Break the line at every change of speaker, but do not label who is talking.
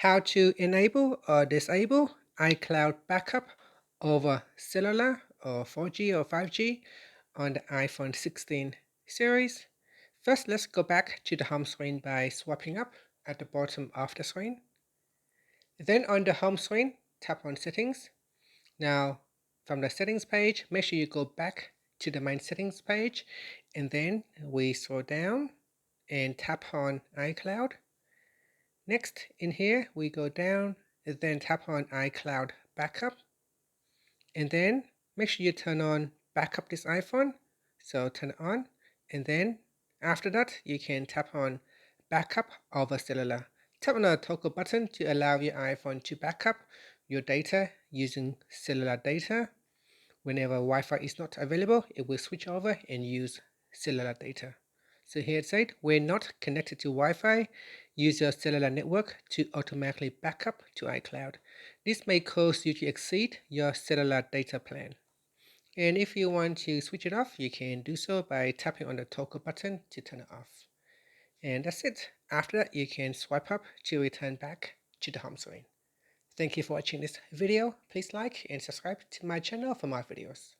How to enable or disable iCloud backup over cellular or 4G or 5G on the iPhone 16 series. First, let's go back to the home screen by swiping up at the bottom of the screen. Then on the home screen, tap on Settings. Now, from the Settings page, make sure you go back to the main Settings page, and then we scroll down and tap on iCloud. Next, in here, we go down and then tap on iCloud Backup. And then make sure you turn on Backup this iPhone. So turn it on. And then after that, you can tap on Backup over Cellular. Tap on the toggle button to allow your iPhone to backup your data using cellular data. Whenever Wi-Fi is not available, it will switch over and use cellular data. So here it said, we're not connected to Wi-Fi. Use your cellular network to automatically back up to iCloud. This may cause you to exceed your cellular data plan. And if you want to switch it off, you can do so by tapping on the toggle button to turn it off. And that's it. After that, you can swipe up to return back to the home screen. Thank you for watching this video. Please like and subscribe to my channel for more videos.